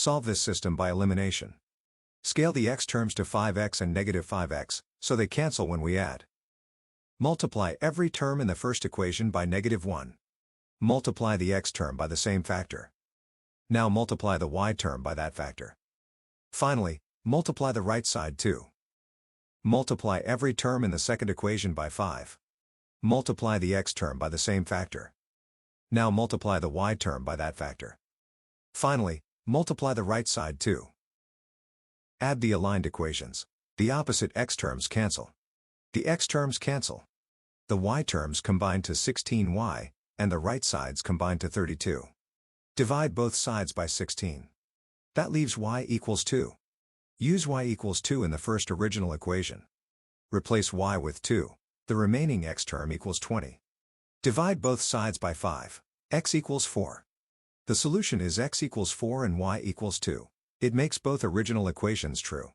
Solve this system by elimination. Scale the x terms to 5x and negative 5x, so they cancel when we add. Multiply every term in the first equation by negative 1. Multiply the x term by the same factor. Now multiply the y term by that factor. Finally, multiply the right side too. Multiply every term in the second equation by 5. Multiply the x term by the same factor. Now multiply the y term by that factor. Finally, multiply the right side too. Add the aligned equations. The opposite x terms cancel. The x terms cancel. The y terms combine to 16y, and the right sides combine to 32. Divide both sides by 16. That leaves y equals 2. Use y equals 2 in the first original equation. Replace y with 2. The remaining x term equals 20. Divide both sides by 5. X equals 4. The solution is x equals 4 and y equals 2. It makes both original equations true.